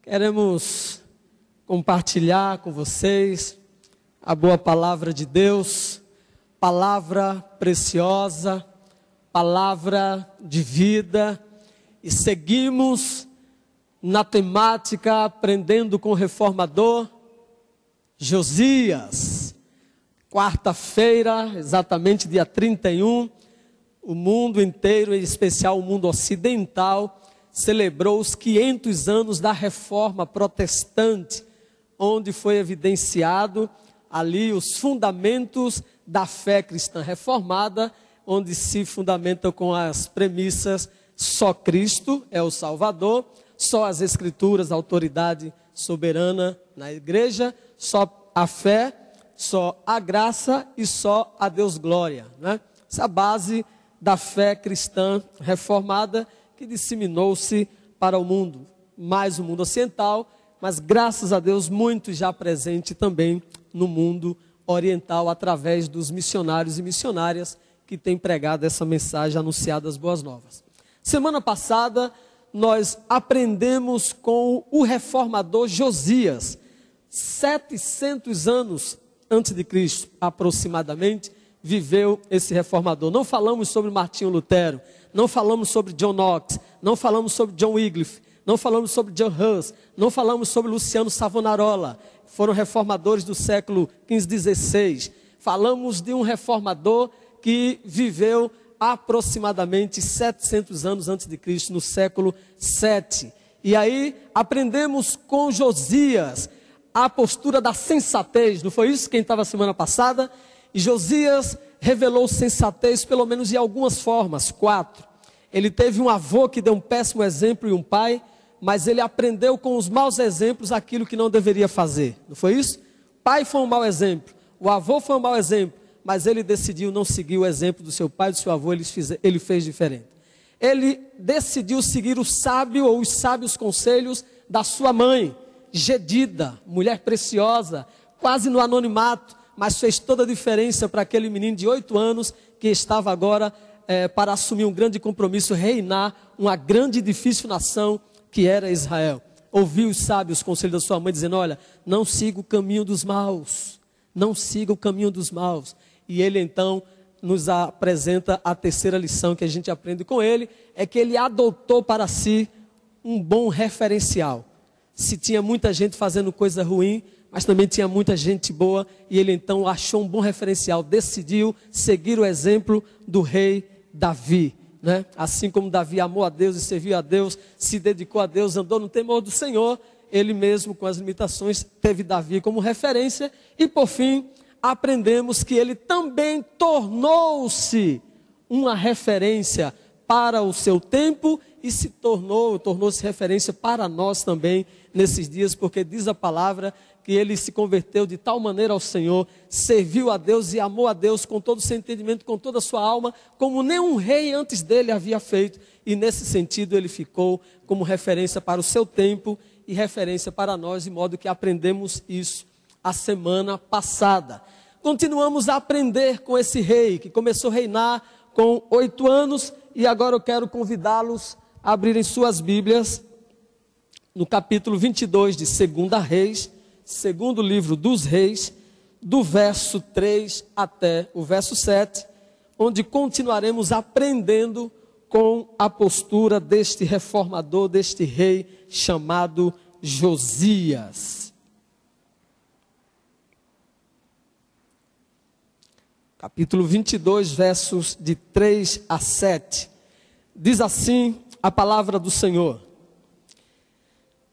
Queremos compartilhar com vocês a boa palavra de Deus, palavra preciosa, palavra de vida, e seguimos na temática aprendendo com o reformador Josias. Quarta-feira, exatamente dia 31, o mundo inteiro, em especial o mundo ocidental, celebrou os 500 anos da reforma protestante, onde foi evidenciado ali os fundamentos da fé cristã reformada, onde se fundamenta com as premissas: só Cristo é o Salvador, só as Escrituras, a autoridade soberana na igreja, só a fé, só a graça e só a Deus glória, né? Essa é a base da fé cristã reformada, que disseminou-se para o mundo, mais o mundo ocidental, mas graças a Deus muito já presente também no mundo oriental, através dos missionários e missionárias que têm pregado essa mensagem anunciada das boas novas. Semana passada nós aprendemos com o reformador Josias, 700 anos antes de Cristo, aproximadamente, viveu esse reformador. Não falamos sobre Martinho Lutero, não falamos sobre John Knox, não falamos sobre John Wycliffe, não falamos sobre John Hus, não falamos sobre Luciano Savonarola, foram reformadores do século XV, XVI. Falamos de um reformador que viveu aproximadamente 700 anos antes de Cristo, no século VII. E aí aprendemos com Josias a postura da sensatez, não foi isso quem estava semana passada? E Josias revelou sensatez, pelo menos de algumas formas, 4. Ele teve um avô que deu um péssimo exemplo e um pai, mas ele aprendeu com os maus exemplos aquilo que não deveria fazer, não foi isso? O pai foi um mau exemplo, o avô foi um mau exemplo, mas ele decidiu não seguir o exemplo do seu pai e do seu avô, ele fez diferente. Ele decidiu seguir o sábio ou os sábios conselhos da sua mãe, Gedida, mulher preciosa, quase no anonimato, mas fez toda a diferença para aquele menino de 8 anos que estava agora para assumir um grande compromisso, reinar uma grande e difícil nação que era Israel. Ouviu os sábios conselhos da sua mãe dizendo: olha, não siga o caminho dos maus, não siga o caminho dos maus. E ele então nos apresenta a terceira lição que a gente aprende com ele, é que ele adotou para si um bom referencial. Se tinha muita gente fazendo coisa ruim, mas também tinha muita gente boa, e ele então achou um bom referencial, decidiu seguir o exemplo do rei Davi, né? Assim como Davi amou a Deus e serviu a Deus, se dedicou a Deus, andou no temor do Senhor, ele mesmo, com as limitações, teve Davi como referência. E por fim, aprendemos que ele também tornou-se uma referência para o seu tempo e tornou-se referência para nós também nesses dias, porque diz a palavra que ele se converteu de tal maneira ao Senhor, serviu a Deus e amou a Deus com todo o seu entendimento, com toda a sua alma, como nenhum rei antes dele havia feito. E nesse sentido ele ficou como referência para o seu tempo e referência para nós, de modo que aprendemos isso a semana passada. Continuamos a aprender com esse rei que começou a reinar com 8 anos, e agora eu quero convidá-los a abrirem suas Bíblias no capítulo 22 de 2 Reis, segundo livro dos Reis, do verso 3 até o verso 7, onde continuaremos aprendendo com a postura deste reformador, deste rei chamado Josias. Capítulo 22, versos de 3 a 7. Diz assim a palavra do Senhor: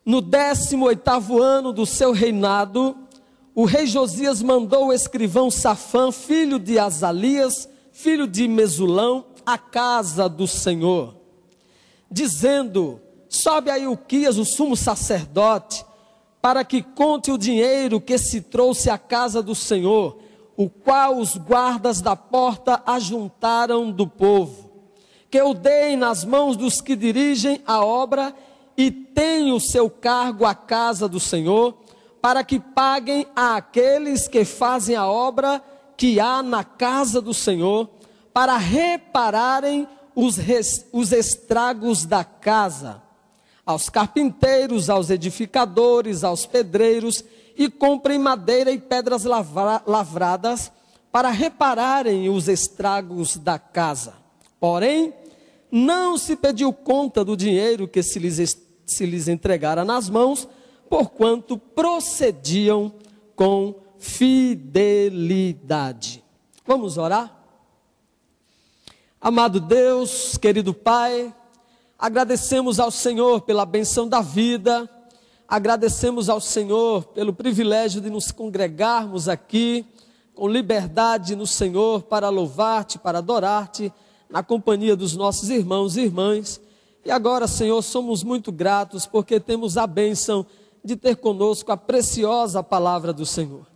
no 18º ano do seu reinado, o rei Josias mandou o escrivão Safã, filho de Azalias, filho de Mesulão, à casa do Senhor, dizendo: sobe a Ilquias, o sumo sacerdote, para que conte o dinheiro que se trouxe à casa do Senhor, o qual os guardas da porta ajuntaram do povo, que eu dei nas mãos dos que dirigem a obra e tem o seu cargo a casa do Senhor, para que paguem àqueles que fazem a obra que há na casa do Senhor, para repararem os estragos da casa. aos carpinteiros, aos edificadores, aos pedreiros, e comprem madeira e pedras lavradas para repararem os estragos da casa. Porém, não se pediu conta do dinheiro que se lhes entregara nas mãos, porquanto procediam com fidelidade. Vamos orar? Amado Deus, querido Pai, agradecemos ao Senhor pela benção da vida, agradecemos ao Senhor pelo privilégio de nos congregarmos aqui, com liberdade no Senhor, para louvar-te, para adorar-te, na companhia dos nossos irmãos e irmãs. E agora, Senhor, somos muito gratos, porque temos a bênção de ter conosco a preciosa palavra do Senhor.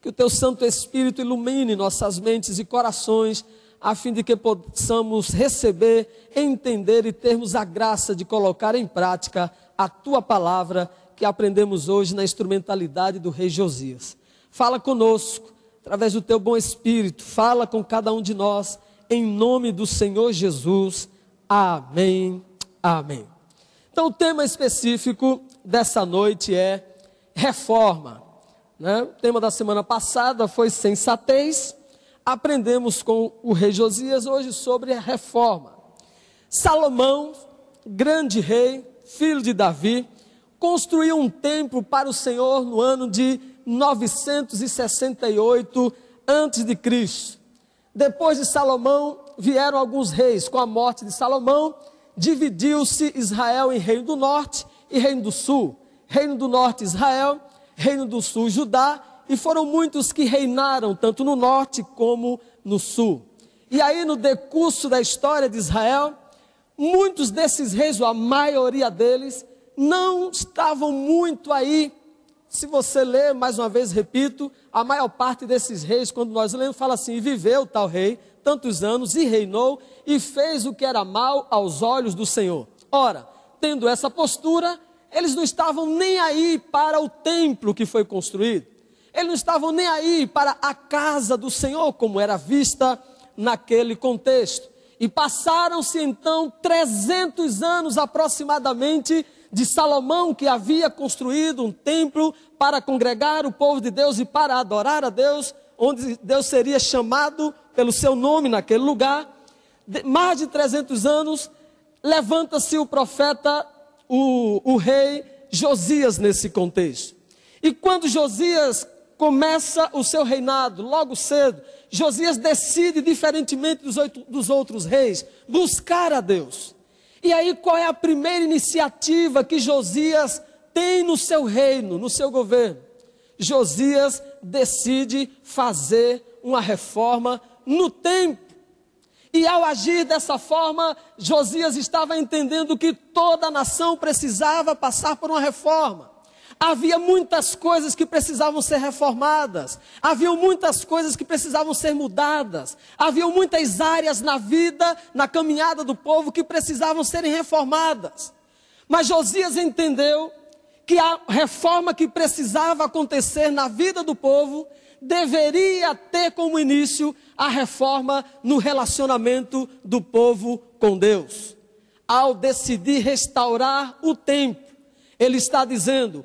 Que o Teu Santo Espírito ilumine nossas mentes e corações, a fim de que possamos receber, entender e termos a graça de colocar em prática a Tua palavra, que aprendemos hoje na instrumentalidade do rei Josias. Fala conosco, através do Teu bom Espírito, fala com cada um de nós, em nome do Senhor Jesus. Amém, amém. Então o tema específico dessa noite é reforma, né? O tema da semana passada foi sensatez. Aprendemos com o rei Josias hoje sobre a reforma. Salomão, grande rei, filho de Davi, construiu um templo para o Senhor no ano de 968 a.C. Depois de Salomão, vieram alguns reis. Com a morte de Salomão, dividiu-se Israel em reino do norte e reino do sul. Reino do norte, Israel; reino do sul, Judá. E foram muitos que reinaram, tanto no norte como no sul. E aí, no decurso da história de Israel, muitos desses reis, ou a maioria deles, não estavam muito aí. Se você ler, mais uma vez repito, a maior parte desses reis, quando nós lemos, fala assim: e viveu tal rei tantos anos, e reinou, e fez o que era mal aos olhos do Senhor. Ora, tendo essa postura, eles não estavam nem aí para o templo que foi construído. Eles não estavam nem aí para a casa do Senhor, como era vista naquele contexto. E passaram-se então 300 anos aproximadamente de Salomão, que havia construído um templo para congregar o povo de Deus e para adorar a Deus, onde Deus seria chamado pelo seu nome naquele lugar. Mais de 300 anos, levanta-se o profeta, o rei Josias nesse contexto. E quando Josias começa o seu reinado, logo cedo, Josias decide, diferentemente dos outros reis, buscar a Deus. E aí, qual é a primeira iniciativa que Josias tem no seu reino, no seu governo? Josias decide fazer uma reforma no templo. E ao agir dessa forma, Josias estava entendendo que toda a nação precisava passar por uma reforma. Havia muitas coisas que precisavam ser reformadas. Havia muitas coisas que precisavam ser mudadas. Havia muitas áreas na vida, na caminhada do povo, que precisavam serem reformadas. Mas Josias entendeu que a reforma que precisava acontecer na vida do povo deveria ter como início a reforma no relacionamento do povo com Deus. Ao decidir restaurar o templo, ele está dizendo: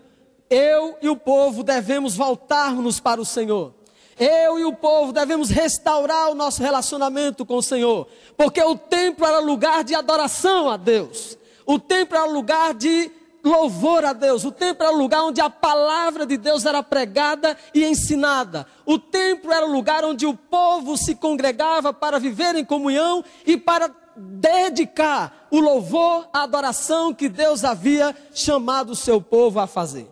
eu e o povo devemos voltarmos para o Senhor. Eu e o povo devemos restaurar o nosso relacionamento com o Senhor. Porque o templo era lugar de adoração a Deus. O templo era lugar de louvor a Deus. O templo era o lugar onde a palavra de Deus era pregada e ensinada. O templo era o lugar onde o povo se congregava para viver em comunhão e para dedicar o louvor, a adoração que Deus havia chamado o seu povo a fazer.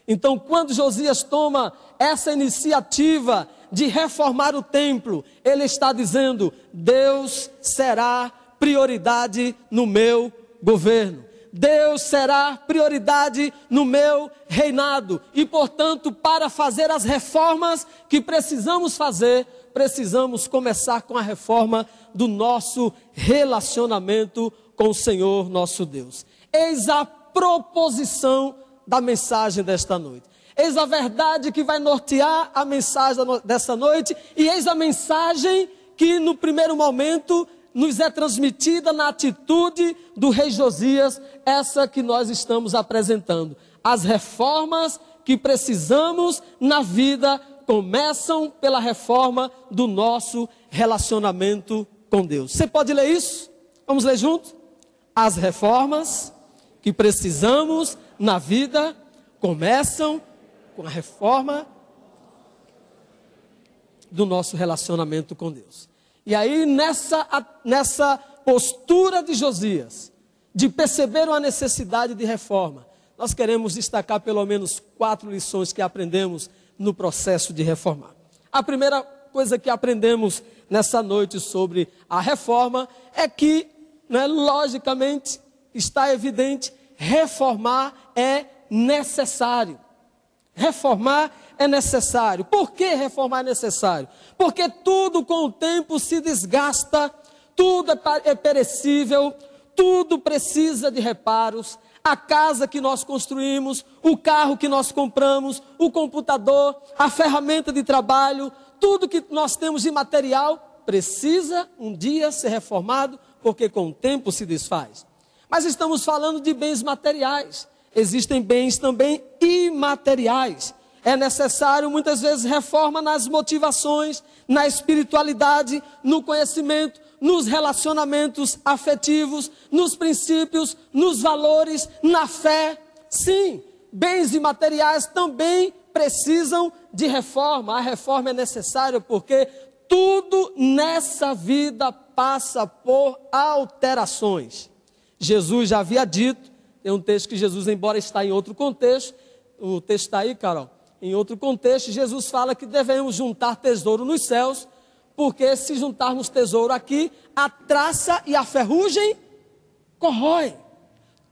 Então, quando Josias toma essa iniciativa de reformar o templo, ele está dizendo: Deus será prioridade no meu governo. Deus será prioridade no meu reinado. E, portanto, para fazer as reformas que precisamos fazer, precisamos começar com a reforma do nosso relacionamento com o Senhor nosso Deus. Eis a proposição da mensagem desta noite. Eis a verdade que vai nortear a mensagem desta noite, e eis a mensagem que no primeiro momento nos é transmitida na atitude do rei Josias, essa que nós estamos apresentando. As reformas que precisamos na vida começam pela reforma do nosso relacionamento com Deus. Você pode ler isso? Vamos ler junto? As reformas que precisamos na vida começam com a reforma do nosso relacionamento com Deus. E aí nessa postura de Josias, de perceber uma necessidade de reforma, nós queremos destacar pelo menos 4 lições que aprendemos no processo de reformar. A primeira coisa que aprendemos nessa noite sobre a reforma é que, logicamente, está evidente, reformar é necessário. Reformar é necessário. Por que reformar é necessário? Porque tudo com o tempo se desgasta, tudo é perecível, tudo precisa de reparos. A casa que nós construímos, o carro que nós compramos, o computador, a ferramenta de trabalho, tudo que nós temos de material precisa um dia ser reformado, porque com o tempo se desfaz. Mas estamos falando de bens materiais. Existem bens também imateriais. É necessário muitas vezes reforma nas motivações, na espiritualidade, no conhecimento, nos relacionamentos afetivos, nos princípios, nos valores, na fé. Sim, bens imateriais também precisam de reforma. A reforma é necessária porque tudo nessa vida passa por alterações. Jesus já havia dito, tem um texto que Jesus, embora está em outro contexto, o texto está aí, Carol, em outro contexto, Jesus fala que devemos juntar tesouro nos céus, porque se juntarmos tesouro aqui, a traça e a ferrugem corrói.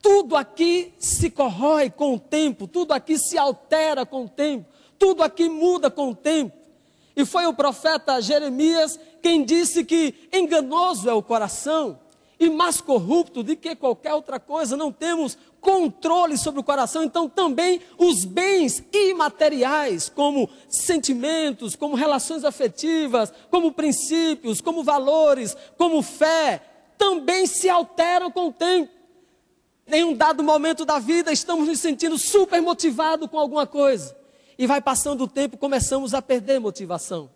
Tudo aqui se corrói com o tempo, tudo aqui se altera com o tempo, tudo aqui muda com o tempo. E foi o profeta Jeremias quem disse que enganoso é o coração e mais corrupto do que qualquer outra coisa, não temos controle sobre o coração. Então também os bens imateriais, como sentimentos, como relações afetivas, como princípios, como valores, como fé, também se alteram com o tempo. Em um dado momento da vida estamos nos sentindo super motivados com alguma coisa, e vai passando o tempo, começamos a perder motivação.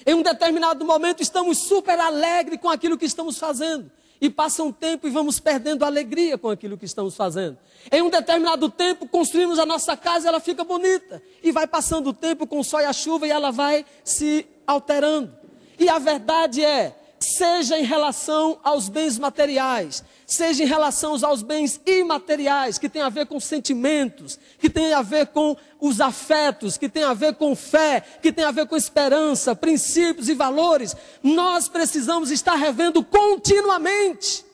Em um determinado momento estamos super alegres com aquilo que estamos fazendo, e passa um tempo e vamos perdendo alegria com aquilo que estamos fazendo. Em um determinado tempo construímos a nossa casa e ela fica bonita, e vai passando o tempo com o sol e a chuva e ela vai se alterando. E a verdade é, seja em relação aos bens materiais, seja em relação aos bens imateriais, que tem a ver com sentimentos, que tem a ver com os afetos, que tem a ver com fé, que tem a ver com esperança, princípios e valores, nós precisamos estar revendo continuamente.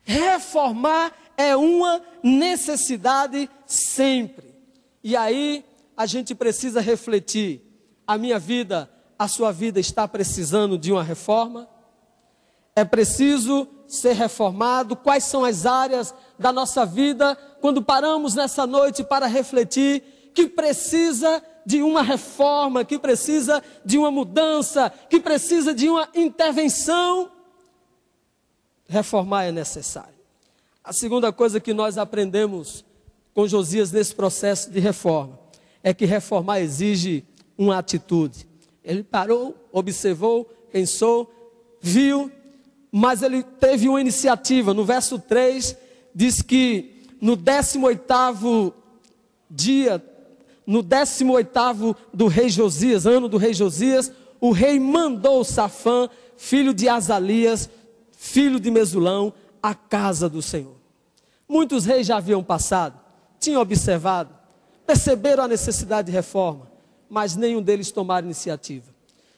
Reformar é uma necessidade sempre. E aí a gente precisa refletir, a minha vida, a sua vida está precisando de uma reforma? É preciso ser reformado? Quais são as áreas da nossa vida, quando paramos nessa noite para refletir, que precisa de uma reforma, que precisa de uma mudança, que precisa de uma intervenção? Reformar é necessário. A segunda coisa que nós aprendemos com Josias nesse processo de reforma, é que reformar exige uma atitude. Ele parou, observou, pensou, viu, mas ele teve uma iniciativa. No verso 3, diz que no 18º dia, no 18º do rei Josias, ano do rei Josias, o rei mandou Safã, filho de Azalias, filho de Mesulão, à casa do Senhor. Muitos reis já haviam passado, tinham observado, perceberam a necessidade de reforma, mas nenhum deles tomaram iniciativa.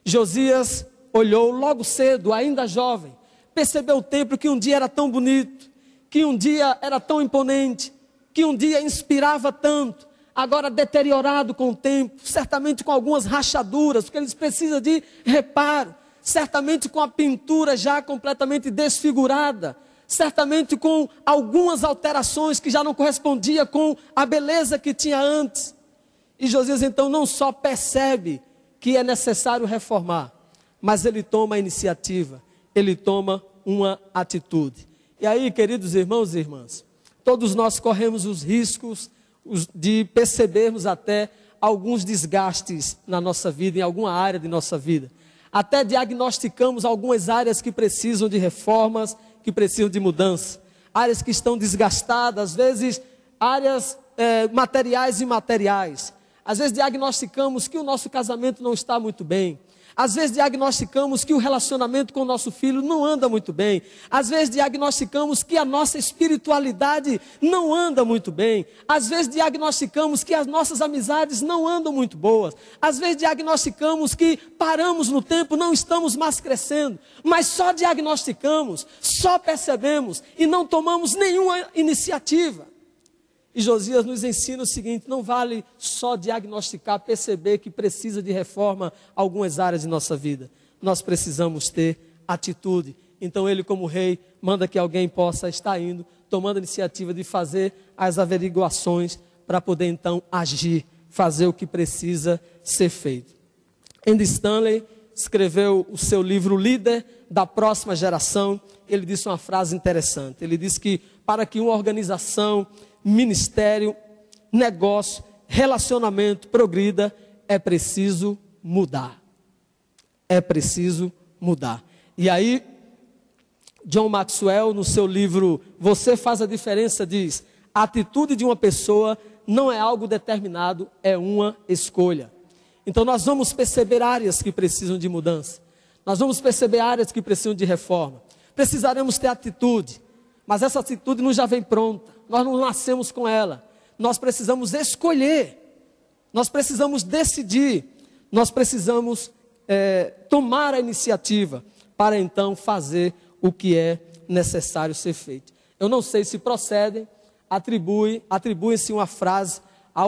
Josias olhou logo cedo, ainda jovem, percebeu o templo que um dia era tão bonito, que um dia era tão imponente, que um dia inspirava tanto, agora deteriorado com o tempo, certamente com algumas rachaduras, porque eles precisam de reparo, certamente com a pintura já completamente desfigurada, certamente com algumas alterações que já não correspondiam com a beleza que tinha antes. E Josias então não só percebe que é necessário reformar, mas ele toma a iniciativa. ele toma uma atitude. E aí, queridos irmãos e irmãs, todos nós corremos os riscos de percebermos até alguns desgastes na nossa vida, em alguma área de nossa vida. Até diagnosticamos algumas áreas que precisam de reformas, que precisam de mudança. Áreas que estão desgastadas, às vezes áreas materiais e imateriais. Às vezes diagnosticamos que o nosso casamento não está muito bem. Às vezes diagnosticamos que o relacionamento com o nosso filho não anda muito bem. Às vezes diagnosticamos que a nossa espiritualidade não anda muito bem. Às vezes diagnosticamos que as nossas amizades não andam muito boas. Às vezes diagnosticamos que paramos no tempo, não estamos mais crescendo. Mas só diagnosticamos, só percebemos e não tomamos nenhuma iniciativa. E Josias nos ensina o seguinte: não vale só diagnosticar, perceber que precisa de reforma algumas áreas de nossa vida. Nós precisamos ter atitude. Então ele, como rei, manda que alguém possa estar indo, tomando a iniciativa de fazer as averiguações para poder então agir, fazer o que precisa ser feito. Andy Stanley escreveu o seu livro Líder da Próxima Geração. Ele disse uma frase interessante. Ele disse que para que uma organização, ministério, negócio, relacionamento progrida, é preciso mudar. É preciso mudar. E aí, John Maxwell, no seu livro Você Faz a Diferença, diz: a atitude de uma pessoa não é algo determinado, é uma escolha. Então nós vamos perceber áreas que precisam de mudança. Nós vamos perceber áreas que precisam de reforma. Precisaremos ter atitude, mas essa atitude não já vem pronta. Nós não nascemos com ela. Nós precisamos escolher. Nós precisamos decidir. Nós precisamos tomar a iniciativa para então fazer o que é necessário ser feito. Eu não sei se procedem, atribuem-se uma frase a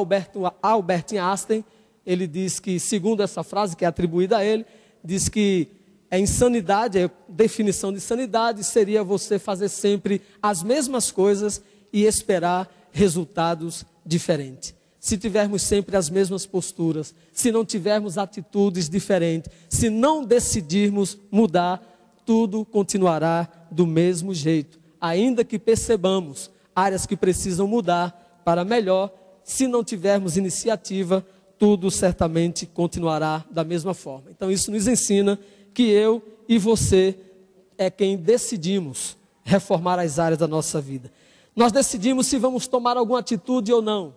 Albert Einstein. Ele diz que, segundo essa frase que é atribuída a ele, diz que a insanidade, a definição de insanidade seria você fazer sempre as mesmas coisas e esperar resultados diferentes. Se tivermos sempre as mesmas posturas, se não tivermos atitudes diferentes, se não decidirmos mudar, tudo continuará do mesmo jeito. Ainda que percebamos áreas que precisam mudar para melhor, se não tivermos iniciativa, tudo certamente continuará da mesma forma. Então isso nos ensina que eu e você é quem decidimos reformar as áreas da nossa vida. Nós decidimos se vamos tomar alguma atitude ou não.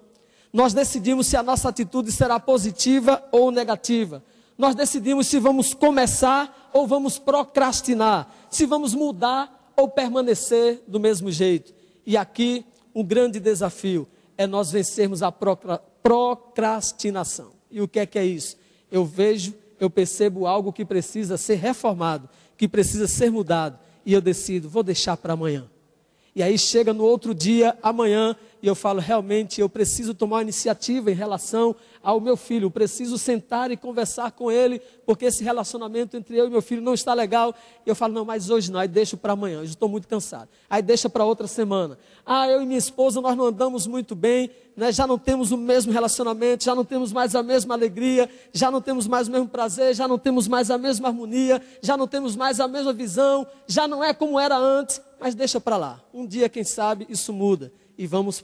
Nós decidimos se a nossa atitude será positiva ou negativa. Nós decidimos se vamos começar ou vamos procrastinar. Se vamos mudar ou permanecer do mesmo jeito. E aqui, um grande desafio é nós vencermos a procrastinação. E o que é isso? Eu percebo algo que precisa ser reformado, que precisa ser mudado. E eu decido, vou deixar para amanhã. E aí chega no outro dia, amanhã, e eu falo, realmente eu preciso tomar uma iniciativa em relação ao meu filho. Eu preciso sentar e conversar com ele, porque esse relacionamento entre eu e meu filho não está legal. E eu falo, não, mas hoje não, aí deixo para amanhã, hoje estou muito cansado. Aí deixa para outra semana. Eu e minha esposa, nós não andamos muito bem, né? Já não temos o mesmo relacionamento, já não temos mais a mesma alegria, já não temos mais o mesmo prazer, já não temos mais a mesma harmonia, já não temos mais a mesma visão, já não é como era antes, mas deixa para lá. Um dia, quem sabe, isso muda. E vamos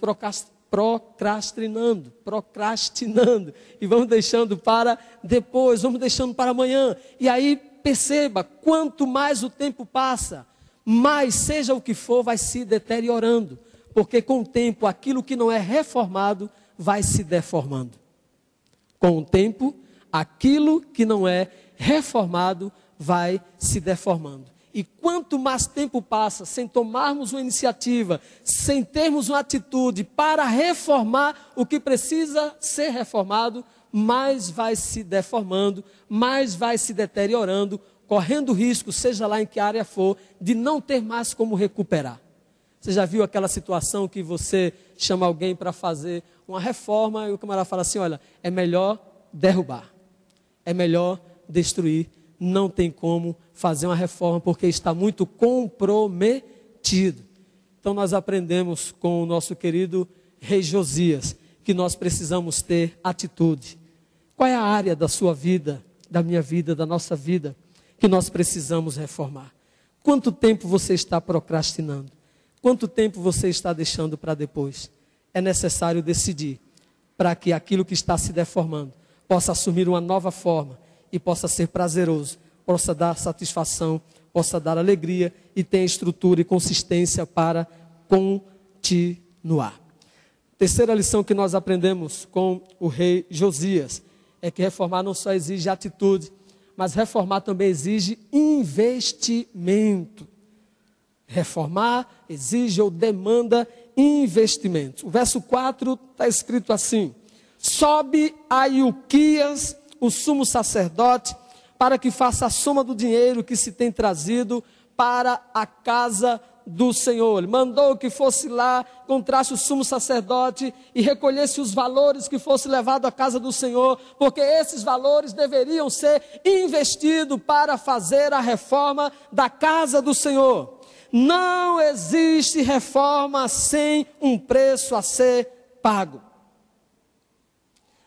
procrastinando, e vamos deixando para depois, vamos deixando para amanhã. E aí perceba, quanto mais o tempo passa, mais seja o que for, vai se deteriorando. Porque com o tempo, aquilo que não é reformado, vai se deformando. Com o tempo, aquilo que não é reformado, vai se deformando. E quanto mais tempo passa sem tomarmos uma iniciativa, sem termos uma atitude para reformar o que precisa ser reformado, mais vai se deformando, mais vai se deteriorando, correndo risco, seja lá em que área for, de não ter mais como recuperar. Você já viu aquela situação que você chama alguém para fazer uma reforma e o camarada fala assim, olha, é melhor derrubar, é melhor destruir. Não tem como fazer uma reforma porque está muito comprometido. Então nós aprendemos com o nosso querido rei Josias que nós precisamos ter atitude. Qual é a área da sua vida, da minha vida, da nossa vida que nós precisamos reformar? Quanto tempo você está procrastinando? Quanto tempo você está deixando para depois? É necessário decidir para que aquilo que está se deformando possa assumir uma nova forma e possa ser prazeroso, possa dar satisfação, possa dar alegria e tenha estrutura e consistência para continuar. Terceira lição que nós aprendemos com o rei Josias é que reformar não só exige atitude, mas reformar também exige investimento. Reformar exige ou demanda investimento. O verso 4 está escrito assim: sobe a Ilquias, o sumo sacerdote, para que faça a soma do dinheiro que se tem trazido para a casa do Senhor. Ele mandou que fosse lá, encontrasse o sumo sacerdote e recolhesse os valores que fosse levado à casa do Senhor, porque esses valores deveriam ser investidos para fazer a reforma da casa do Senhor. Não existe reforma sem um preço a ser pago.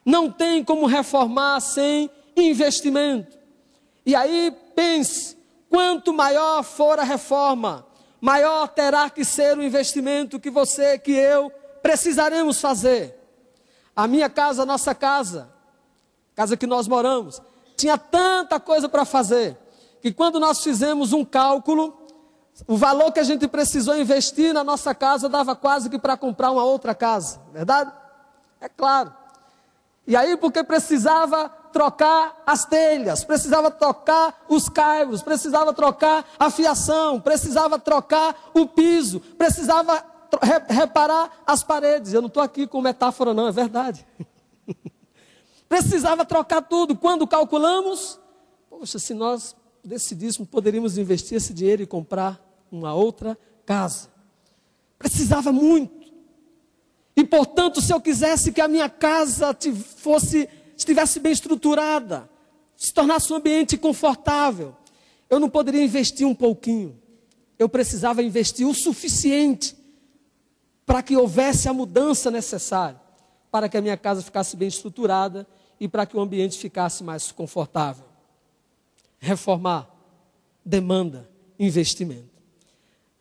Não tem como reformar sem investimento. E aí pense, quanto maior for a reforma, maior terá que ser o investimento que você, que eu, precisaremos fazer. A minha casa, a nossa casa que nós moramos, tinha tanta coisa para fazer, que quando nós fizemos um cálculo, o valor que a gente precisou investir na nossa casa dava quase que para comprar uma outra casa, verdade? É claro. E aí porque precisava trocar as telhas, precisava trocar os caibros, precisava trocar a fiação, precisava trocar o piso, precisava reparar as paredes. Eu não estou aqui com metáfora não, é verdade. Precisava trocar tudo. Quando calculamos, poxa, se nós decidíssemos, poderíamos investir esse dinheiro e comprar uma outra casa. Precisava muito. E portanto, se eu quisesse que a minha casa estivesse bem estruturada, se tornasse um ambiente confortável, eu não poderia investir um pouquinho. Eu precisava investir o suficiente para que houvesse a mudança necessária, para que a minha casa ficasse bem estruturada e para que o ambiente ficasse mais confortável. Reformar demanda investimento.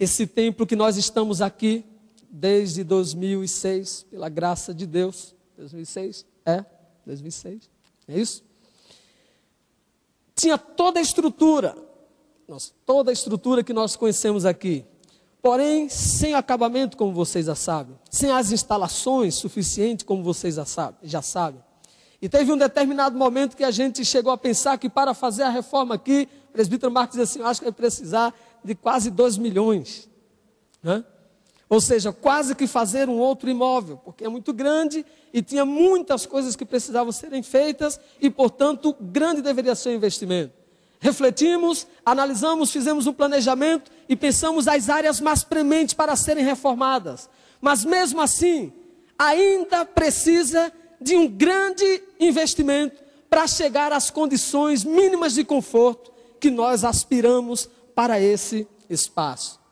Esse templo que nós estamos aqui desde 2006, pela graça de Deus, 2006, 2006, é isso? Tinha toda a estrutura que nós conhecemos aqui, porém sem acabamento, como vocês já sabem, sem as instalações suficientes, como vocês já sabem. E teve um determinado momento que a gente chegou a pensar que para fazer a reforma aqui, o presbítero Marcos disse assim, eu acho que vai precisar de quase 2 milhões, né? Ou seja, quase que fazer um outro imóvel, porque é muito grande e tinha muitas coisas que precisavam serem feitas e, portanto, grande deveria ser o investimento. Refletimos, analisamos, fizemos um planejamento e pensamos as áreas mais prementes para serem reformadas. Mas mesmo assim, ainda precisa de um grande investimento para chegar às condições mínimas de conforto que nós aspiramos para esse espaço.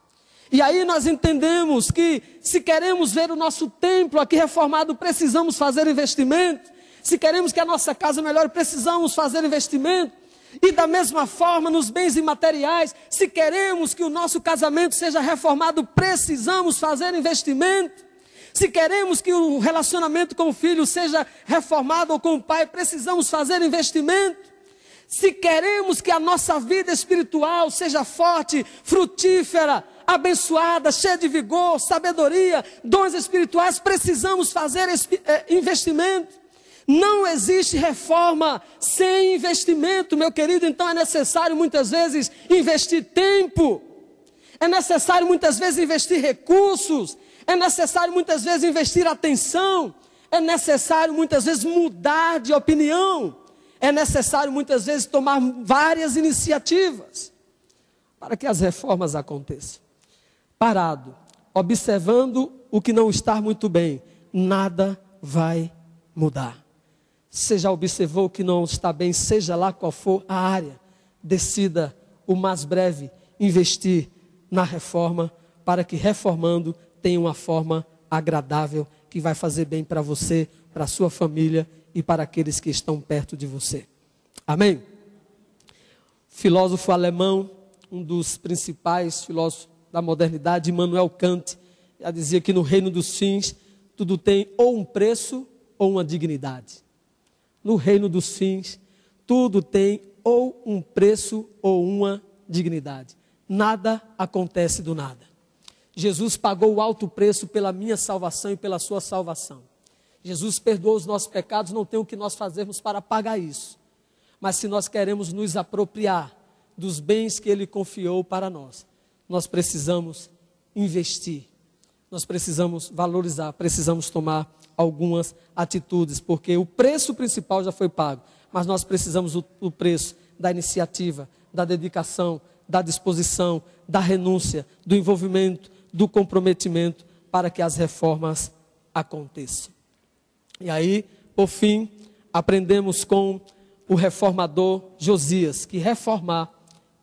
E aí nós entendemos que se queremos ver o nosso templo aqui reformado, precisamos fazer investimento. Se queremos que a nossa casa melhore, precisamos fazer investimento. E da mesma forma nos bens imateriais, se queremos que o nosso casamento seja reformado, precisamos fazer investimento. Se queremos que o relacionamento com o filho seja reformado ou com o pai, precisamos fazer investimento. Se queremos que a nossa vida espiritual seja forte, frutífera, abençoada, cheia de vigor, sabedoria, dons espirituais, precisamos fazer investimento. Não existe reforma sem investimento, meu querido. Então é necessário muitas vezes investir tempo, é necessário muitas vezes investir recursos, é necessário muitas vezes investir atenção, é necessário muitas vezes mudar de opinião, é necessário muitas vezes tomar várias iniciativas para que as reformas aconteçam. Parado, observando o que não está muito bem, nada vai mudar. Você já observou o que não está bem, seja lá qual for a área, decida o mais breve investir na reforma, para que reformando tenha uma forma agradável, que vai fazer bem para você, para a sua família e para aqueles que estão perto de você. Amém? Filósofo alemão um dos principais filósofos da modernidade, Immanuel Kant, já dizia que no reino dos fins, tudo tem ou um preço ou uma dignidade. No reino dos fins, tudo tem ou um preço ou uma dignidade. Nada acontece do nada. Jesus pagou o alto preço pela minha salvação e pela sua salvação. Jesus perdoou os nossos pecados, não tem o que nós fazermos para pagar isso. Mas se nós queremos nos apropriar dos bens que Ele confiou para nós, nós precisamos investir, nós precisamos valorizar, precisamos tomar algumas atitudes, porque o preço principal já foi pago, mas nós precisamos o preço da iniciativa, da dedicação, da disposição, da renúncia, do envolvimento, do comprometimento para que as reformas aconteçam. E aí, por fim, aprendemos com o reformador Josias, que reformar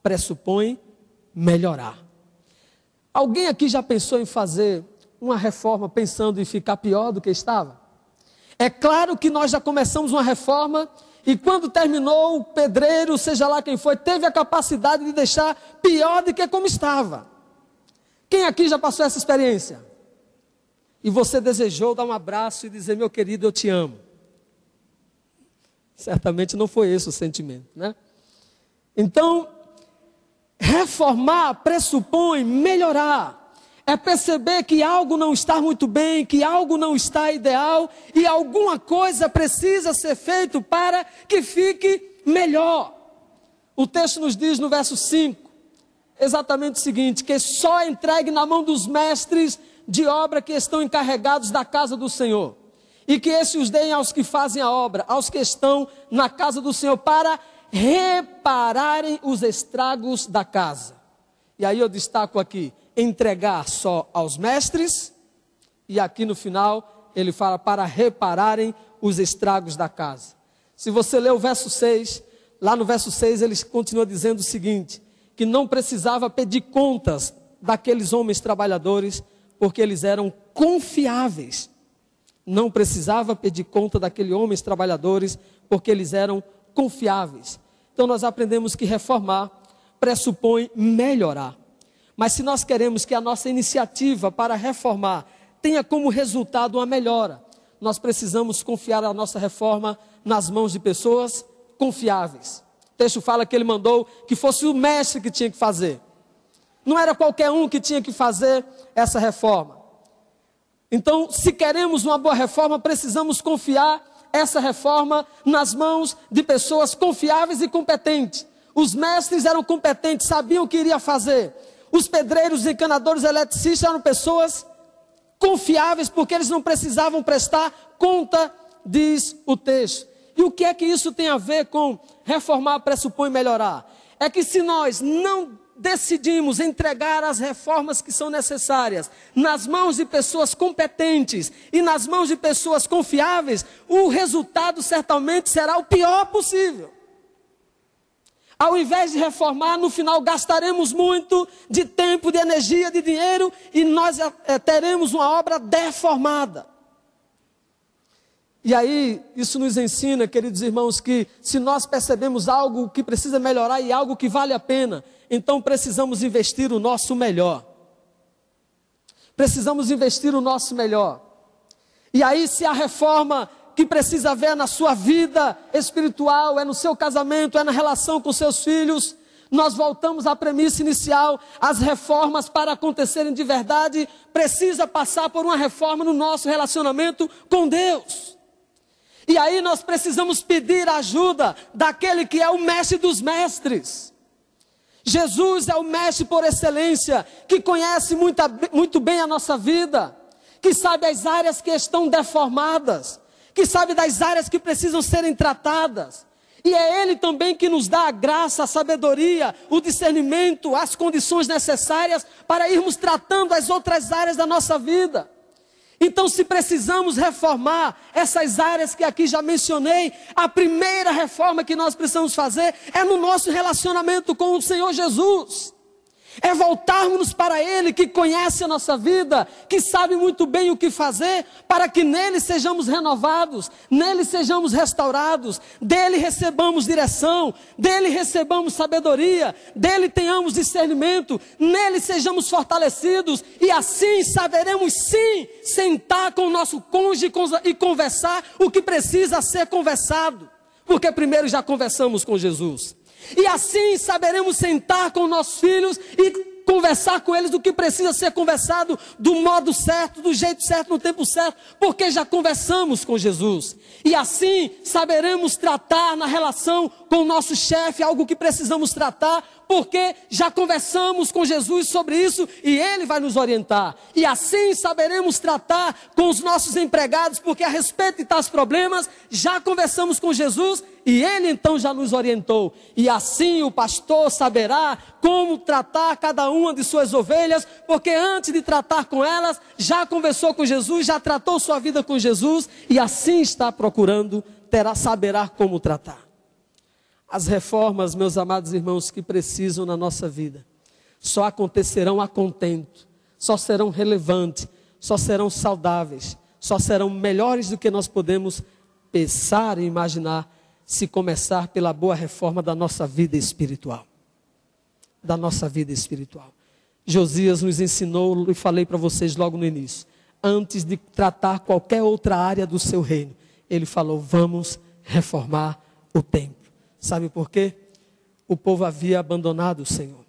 pressupõe melhorar. Alguém aqui já pensou em fazer uma reforma pensando em ficar pior do que estava? É claro que nós já começamos uma reforma e quando terminou, o pedreiro, seja lá quem foi, teve a capacidade de deixar pior do que como estava. Quem aqui já passou essa experiência? E você desejou dar um abraço e dizer, meu querido, eu te amo. Certamente não foi esse o sentimento, né? Então, reformar pressupõe melhorar. É perceber que algo não está muito bem, que algo não está ideal e alguma coisa precisa ser feito para que fique melhor. O texto nos diz no verso 5, exatamente o seguinte, que só entregue na mão dos mestres de obra que estão encarregados da casa do Senhor. E que esses os deem aos que fazem a obra, aos que estão na casa do Senhor, para repararem os estragos da casa. E aí eu destaco aqui, entregar só aos mestres, e aqui no final ele fala para repararem os estragos da casa. Se você ler o verso 6, lá no verso 6 ele continua dizendo o seguinte, que não precisava pedir contas daqueles homens trabalhadores, porque eles eram confiáveis. Não precisava pedir conta daqueles homens trabalhadores, porque eles eram confiáveis. Então nós aprendemos que reformar pressupõe melhorar. Mas se nós queremos que a nossa iniciativa para reformar tenha como resultado uma melhora, nós precisamos confiar a nossa reforma nas mãos de pessoas confiáveis. O texto fala que ele mandou que fosse o mestre que tinha que fazer. Não era qualquer um que tinha que fazer essa reforma. Então, se queremos uma boa reforma, precisamos confiar essa reforma nas mãos de pessoas confiáveis e competentes. Os mestres eram competentes, sabiam o que iria fazer. Os pedreiros, encanadores, eletricistas eram pessoas confiáveis, porque eles não precisavam prestar conta, diz o texto. E o que é que isso tem a ver com reformar pressupõe melhorar? É que se nós não decidimos entregar as reformas que são necessárias nas mãos de pessoas competentes e nas mãos de pessoas confiáveis, o resultado certamente será o pior possível. Ao invés de reformar, no final gastaremos muito de tempo, de energia, de dinheiro e nós teremos uma obra deformada. E aí, isso nos ensina, queridos irmãos, que se nós percebemos algo que precisa melhorar e algo que vale a pena, então precisamos investir o nosso melhor. Precisamos investir o nosso melhor. E aí, se a reforma que precisa haver na sua vida espiritual, é no seu casamento, é na relação com seus filhos, nós voltamos à premissa inicial, as reformas para acontecerem de verdade, precisa passar por uma reforma no nosso relacionamento com Deus. E aí nós precisamos pedir a ajuda daquele que é o mestre dos mestres. Jesus é o mestre por excelência, que conhece muito bem a nossa vida, que sabe as áreas que estão deformadas, que sabe das áreas que precisam serem tratadas. E é Ele também que nos dá a graça, a sabedoria, o discernimento, as condições necessárias para irmos tratando as outras áreas da nossa vida. Então, se precisamos reformar essas áreas que aqui já mencionei, a primeira reforma que nós precisamos fazer é no nosso relacionamento com o Senhor Jesus. É voltarmos para Ele, que conhece a nossa vida, que sabe muito bem o que fazer, para que nele sejamos renovados, nele sejamos restaurados, dele recebamos direção, dele recebamos sabedoria, dele tenhamos discernimento, nele sejamos fortalecidos, e assim saberemos sim sentar com o nosso cônjuge e conversar o que precisa ser conversado, porque primeiro já conversamos com Jesus. E assim saberemos sentar com nossos filhos e conversar com eles do que precisa ser conversado, do modo certo, do jeito certo, no tempo certo, porque já conversamos com Jesus. E assim saberemos tratar na relação com o nosso chefe algo que precisamos tratar, porque já conversamos com Jesus sobre isso e Ele vai nos orientar. E assim saberemos tratar com os nossos empregados, porque a respeito de tais problemas, já conversamos com Jesus e Ele então já nos orientou. E assim o pastor saberá como tratar cada uma de suas ovelhas, porque antes de tratar com elas, já conversou com Jesus, já tratou sua vida com Jesus, e assim está procurando, saberá como tratar. As reformas, meus amados irmãos, que precisam na nossa vida, só acontecerão a contento, só serão relevantes, só serão saudáveis, só serão melhores do que nós podemos pensar e imaginar, se começar pela boa reforma da nossa vida espiritual. Da nossa vida espiritual. Josias nos ensinou, e falei para vocês logo no início, antes de tratar qualquer outra área do seu reino, ele falou, vamos reformar o templo. Sabe por quê? O povo havia abandonado o Senhor.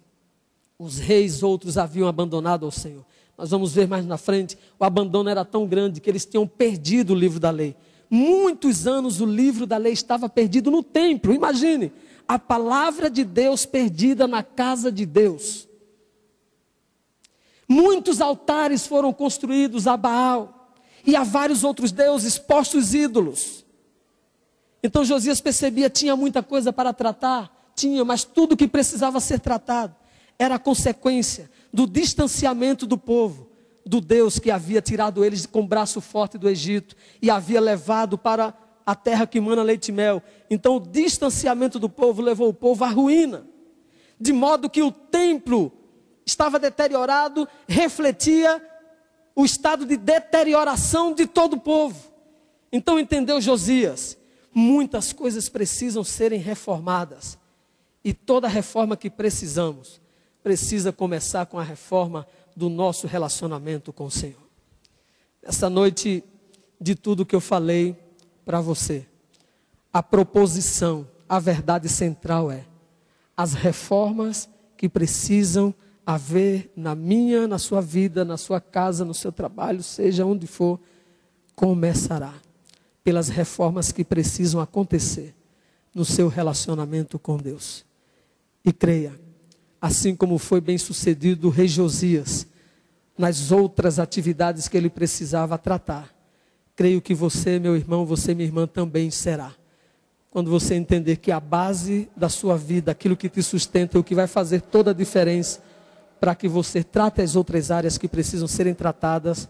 Os reis outros haviam abandonado o Senhor. Nós vamos ver mais na frente, o abandono era tão grande que eles tinham perdido o livro da lei. Muitos anos o livro da lei estava perdido no templo. Imagine, a palavra de Deus perdida na casa de Deus. Muitos altares foram construídos a Baal e a vários outros deuses, postos ídolos. Então Josias percebia, tinha muita coisa para tratar, tinha, mas tudo que precisava ser tratado era a consequência do distanciamento do povo, do Deus que havia tirado eles com braço forte do Egito e havia levado para a terra que mana leite e mel. Então o distanciamento do povo levou o povo à ruína, de modo que o templo estava deteriorado, refletia o estado de deterioração de todo o povo. Então entendeu Josias, muitas coisas precisam serem reformadas, e toda reforma que precisamos, precisa começar com a reforma do nosso relacionamento com o Senhor. Essa noite, de tudo que eu falei para você, a proposição, a verdade central é, as reformas que precisam haver na minha, na sua vida, na sua casa, no seu trabalho, seja onde for, começará pelas reformas que precisam acontecer no seu relacionamento com Deus. E creia, assim como foi bem sucedido o rei Josias, nas outras atividades que ele precisava tratar, creio que você, meu irmão, você, minha irmã, também será. Quando você entender que a base da sua vida, aquilo que te sustenta, é o que vai fazer toda a diferença para que você trate as outras áreas que precisam serem tratadas,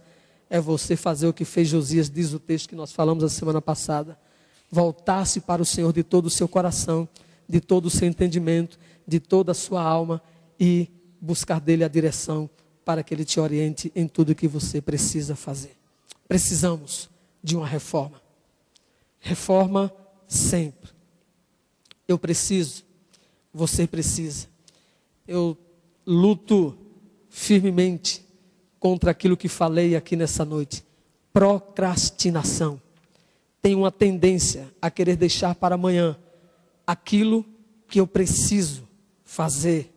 é você fazer o que fez Josias, diz o texto que nós falamos a semana passada. Voltar-se para o Senhor de todo o seu coração, de todo o seu entendimento, de toda a sua alma e buscar dele a direção para que ele te oriente em tudo o que você precisa fazer. Precisamos de uma reforma. Reforma sempre. Eu preciso, você precisa. Eu luto firmemente contra aquilo que falei aqui nessa noite. Procrastinação. Tem uma tendência a querer deixar para amanhã aquilo que eu preciso fazer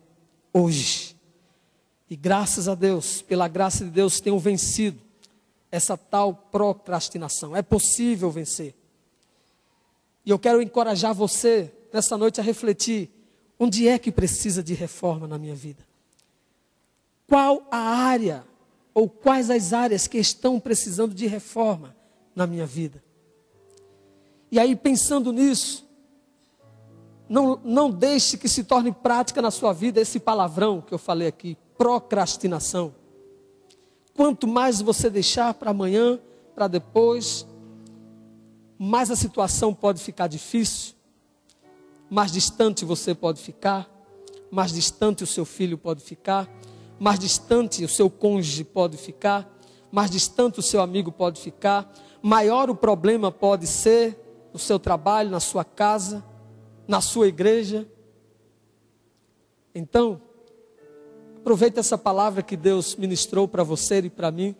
hoje. E graças a Deus, pela graça de Deus, tenho vencido essa tal procrastinação. É possível vencer. E eu quero encorajar você nessa noite a refletir, onde é que precisa de reforma na minha vida? Qual a área, ou quais as áreas que estão precisando de reforma na minha vida? E aí, pensando nisso, não deixe que se torne prática na sua vida esse palavrão que eu falei aqui, procrastinação. Quanto mais você deixar para amanhã, para depois, mais a situação pode ficar difícil, mais distante você pode ficar, mais distante o seu filho pode ficar, mais distante o seu cônjuge pode ficar, mais distante o seu amigo pode ficar, maior o problema pode ser no seu trabalho, na sua casa, na sua igreja. Então, aproveite essa palavra que Deus ministrou para você e para mim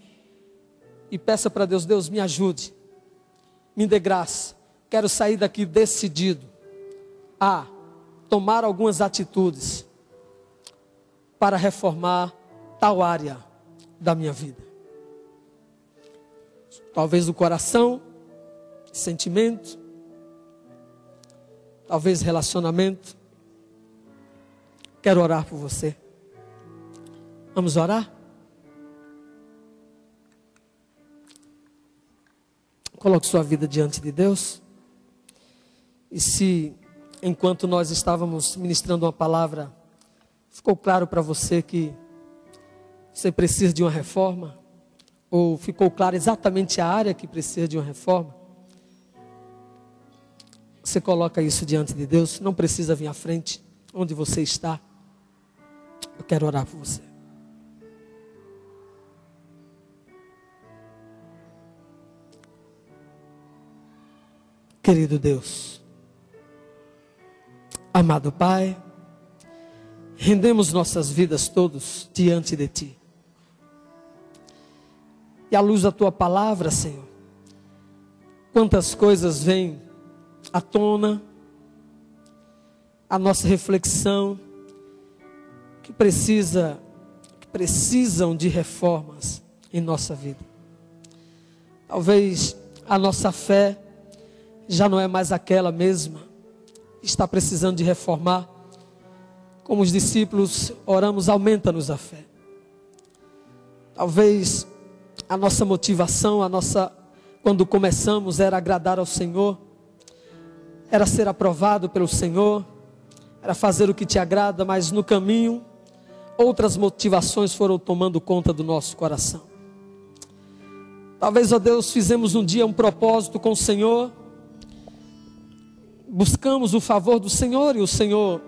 e peça para Deus: Deus, me ajude, me dê graça. Quero sair daqui decidido a tomar algumas atitudes para reformar tal área da minha vida. Talvez o coração, sentimento, talvez relacionamento. Quero orar por você. Vamos orar? Coloque sua vida diante de Deus. E se, enquanto nós estávamos ministrando uma palavra, ficou claro para você que você precisa de uma reforma, ou ficou claro exatamente a área que precisa de uma reforma, você coloca isso diante de Deus. Não precisa vir à frente, onde você está. Eu quero orar por você. Querido Deus, amado Pai, rendemos nossas vidas todos diante de Ti. E à luz da Tua palavra, Senhor, quantas coisas vêm à tona, a nossa reflexão, que precisam de reformas em nossa vida. Talvez a nossa fé já não é mais aquela mesma, está precisando de reformar. Como os discípulos oramos: aumenta-nos a fé. Talvez a nossa motivação, quando começamos, era agradar ao Senhor, era ser aprovado pelo Senhor, era fazer o que te agrada, mas no caminho outras motivações foram tomando conta do nosso coração. Talvez, ó Deus, fizemos um dia um propósito com o Senhor, buscamos o favor do Senhor e o Senhor,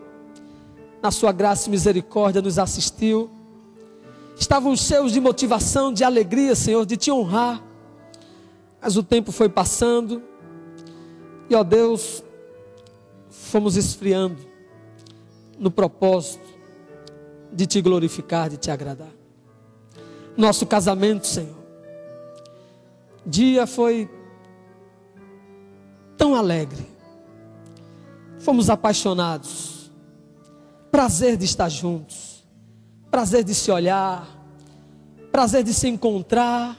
na sua graça e misericórdia, nos assistiu. Estávamos cheios de motivação, de alegria, Senhor, de te honrar, mas o tempo foi passando e, ó Deus, fomos esfriando no propósito de te glorificar, de te agradar. Nosso casamento, Senhor, dia foi tão alegre, fomos apaixonados, prazer de estar juntos, prazer de se olhar, prazer de se encontrar,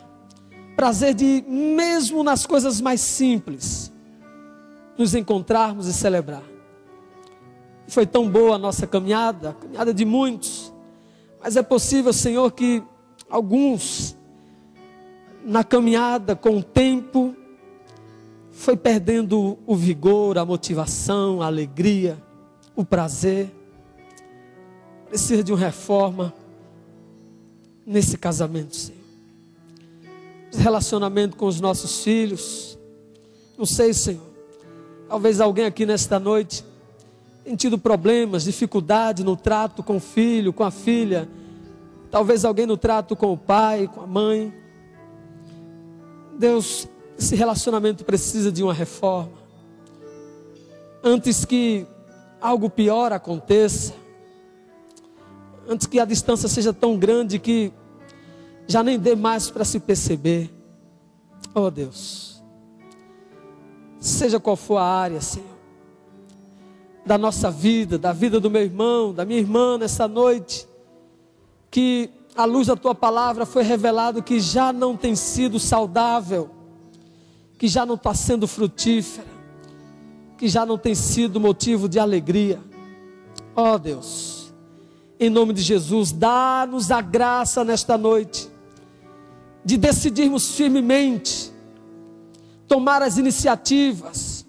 prazer de, mesmo nas coisas mais simples, nos encontrarmos e celebrar. Foi tão boa a nossa caminhada, a caminhada de muitos, mas é possível, Senhor, que alguns, na caminhada, com o tempo, foi perdendo o vigor, a motivação, a alegria, o prazer. Precisa de uma reforma nesse casamento, Senhor. Relacionamento com os nossos filhos. Não sei, Senhor, talvez alguém aqui nesta noite tem tido problemas, dificuldade no trato com o filho, com a filha. Talvez alguém no trato com o pai, com a mãe. Deus, esse relacionamento precisa de uma reforma. Antes que algo pior aconteça, antes que a distância seja tão grande que já nem dê mais para se perceber. Oh Deus, seja qual for a área, Senhor, da nossa vida, da vida do meu irmão, da minha irmã nessa noite, que à luz da Tua palavra foi revelado que já não tem sido saudável, que já não está sendo frutífera, que já não tem sido motivo de alegria. Oh Deus, em nome de Jesus, dá-nos a graça nesta noite de decidirmos firmemente, tomar as iniciativas,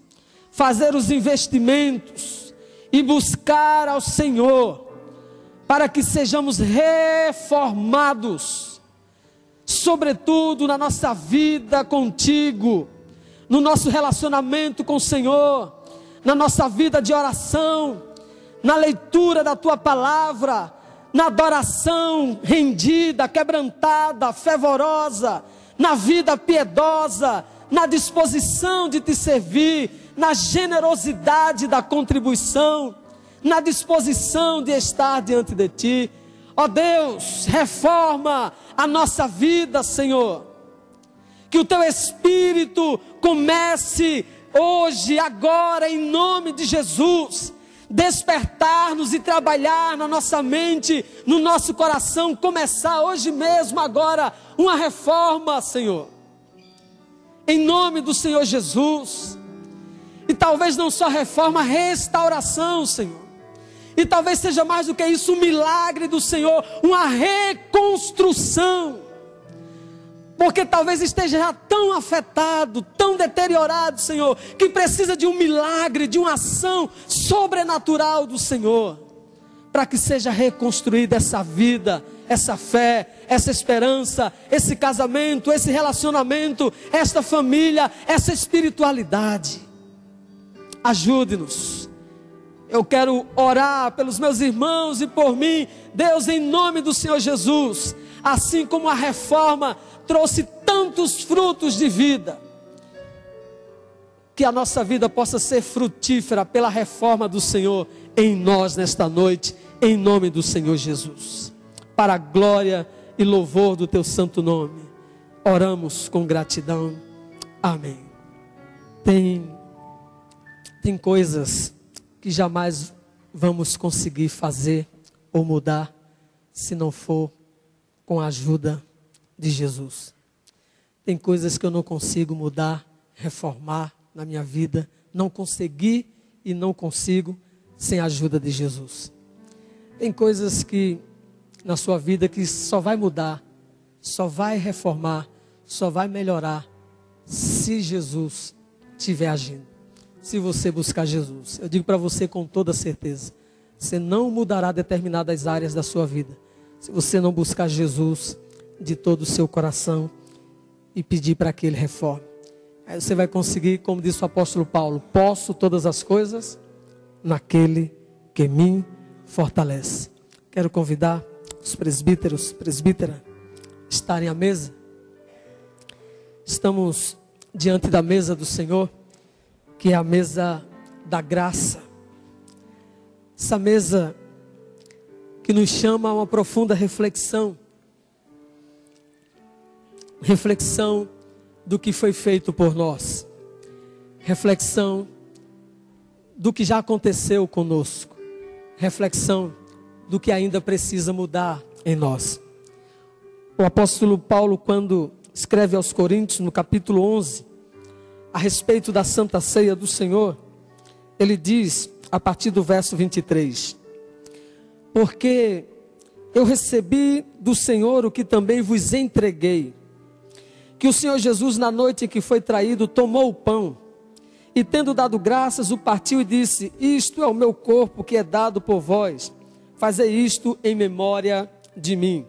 fazer os investimentos e buscar ao Senhor, para que sejamos reformados, sobretudo na nossa vida contigo, no nosso relacionamento com o Senhor, na nossa vida de oração, na leitura da tua palavra, na adoração rendida, quebrantada, fervorosa, na vida piedosa, na disposição de te servir, na generosidade da contribuição, na disposição de estar diante de ti. Ó Deus, reforma a nossa vida, Senhor. Que o teu Espírito comece hoje, agora, em nome de Jesus, despertar-nos e trabalhar na nossa mente, no nosso coração, começar hoje mesmo, agora, uma reforma, Senhor. Em nome do Senhor Jesus. E talvez não só reforma, restauração, Senhor. E talvez seja mais do que isso, um milagre do Senhor, uma reconstrução. Porque talvez esteja já tão afetado, tão deteriorado, Senhor, que precisa de um milagre, de uma ação sobrenatural do Senhor, para que seja reconstruída essa vida, essa fé, essa esperança, esse casamento, esse relacionamento, esta família, essa espiritualidade. Ajude-nos. Eu quero orar pelos meus irmãos e por mim, Deus, em nome do Senhor Jesus. Assim como a reforma trouxe tantos frutos de vida, que a nossa vida possa ser frutífera pela reforma do Senhor em nós nesta noite, em nome do Senhor Jesus. Para a glória e louvor do teu santo nome, oramos com gratidão. Amém. Tem coisas que jamais vamos conseguir fazer ou mudar se não for com a ajuda de Jesus. Tem coisas que eu não consigo mudar, reformar na minha vida, não consegui e não consigo sem a ajuda de Jesus. Tem coisas que na sua vida que só vai mudar, só vai reformar, só vai melhorar se Jesus estiver agindo. Se você buscar Jesus, eu digo para você com toda certeza, você não mudará determinadas áreas da sua vida se você não buscar Jesus de todo o seu coração e pedir para que Ele reforme. Aí você vai conseguir, como disse o apóstolo Paulo, posso todas as coisas naquele que me fortalece. Quero convidar os presbíteros, presbítera, estarem à mesa. Estamos diante da mesa do Senhor, que é a mesa da graça. Essa mesa que nos chama a uma profunda reflexão. Reflexão do que foi feito por nós. Reflexão do que já aconteceu conosco. Reflexão do que ainda precisa mudar em nós. O apóstolo Paulo, quando escreve aos Coríntios, no capítulo 11, a respeito da Santa Ceia do Senhor, ele diz, a partir do verso 23, porque eu recebi do Senhor o que também vos entreguei, que o Senhor Jesus, na noite em que foi traído, tomou o pão, e tendo dado graças, o partiu e disse, isto é o meu corpo que é dado por vós, fazei isto em memória de mim.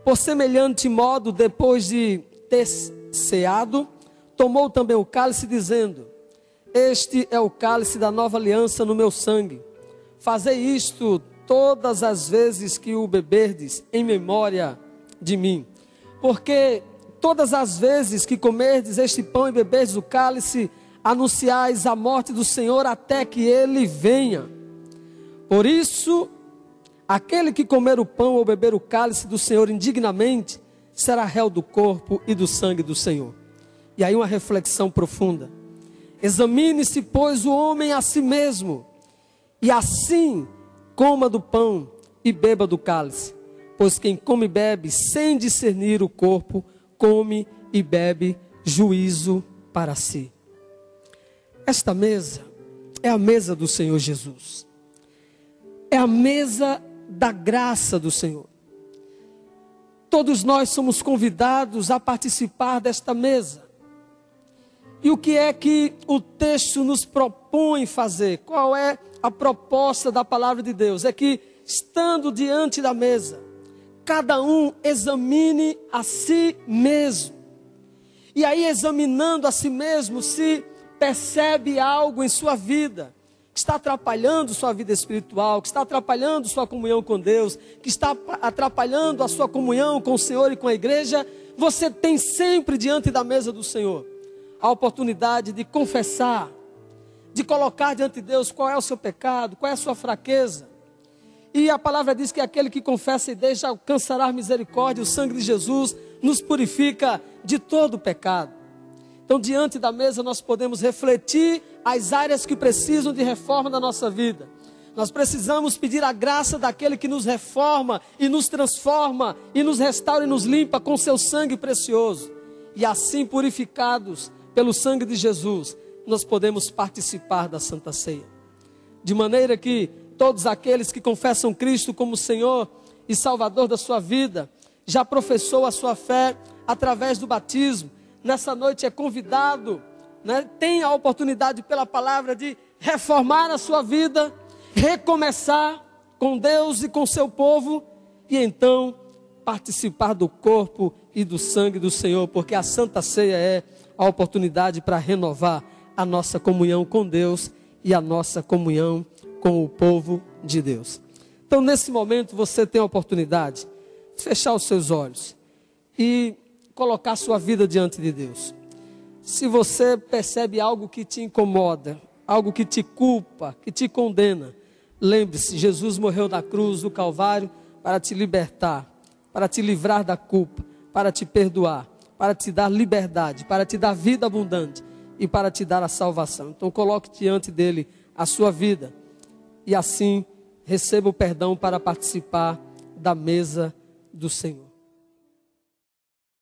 Por semelhante modo, depois de ter ceado, tomou também o cálice, dizendo, este é o cálice da nova aliança no meu sangue. Fazei isto todas as vezes que o beberdes, em memória de mim. Porque todas as vezes que comerdes este pão e beberdes o cálice, anunciais a morte do Senhor até que Ele venha. Por isso, aquele que comer o pão ou beber o cálice do Senhor indignamente, será réu do corpo e do sangue do Senhor. E aí uma reflexão profunda. Examine-se, pois, o homem a si mesmo, e assim coma do pão e beba do cálice. Pois quem come e bebe sem discernir o corpo, come e bebe juízo para si. Esta mesa é a mesa do Senhor Jesus. É a mesa da graça do Senhor. Todos nós somos convidados a participar desta mesa. E o que é que o texto nos propõe fazer? Qual é a proposta da palavra de Deus? É que, estando diante da mesa, cada um examine a si mesmo. E aí, examinando a si mesmo, se percebe algo em sua vida que está atrapalhando sua vida espiritual, que está atrapalhando sua comunhão com Deus, que está atrapalhando a sua comunhão com o Senhor e com a igreja, você tem sempre diante da mesa do Senhor a oportunidade de confessar, de colocar diante de Deus qual é o seu pecado, qual é a sua fraqueza. E a palavra diz que aquele que confessa e deixa alcançará misericórdia. O sangue de Jesus nos purifica de todo o pecado. Então, diante da mesa, nós podemos refletir as áreas que precisam de reforma na nossa vida. Nós precisamos pedir a graça daquele que nos reforma e nos transforma e nos restaura e nos limpa com seu sangue precioso. E assim, purificados pelo sangue de Jesus, nós podemos participar da Santa Ceia. De maneira que todos aqueles que confessam Cristo como Senhor e Salvador da sua vida, já professou a sua fé através do batismo, nessa noite é convidado, tem a oportunidade pela palavra de reformar a sua vida, recomeçar com Deus e com seu povo, e então participar do corpo e do sangue do Senhor, porque a Santa Ceia é a oportunidade para renovar a nossa comunhão com Deus e a nossa comunhão com o povo de Deus. Então, nesse momento, você tem a oportunidade de fechar os seus olhos e colocar sua vida diante de Deus. Se você percebe algo que te incomoda, algo que te culpa, que te condena, lembre-se, Jesus morreu na cruz do Calvário para te libertar, para te livrar da culpa, para te perdoar, para te dar liberdade, para te dar vida abundante e para te dar a salvação. Então coloque diante dele a sua vida e assim receba o perdão para participar da mesa do Senhor.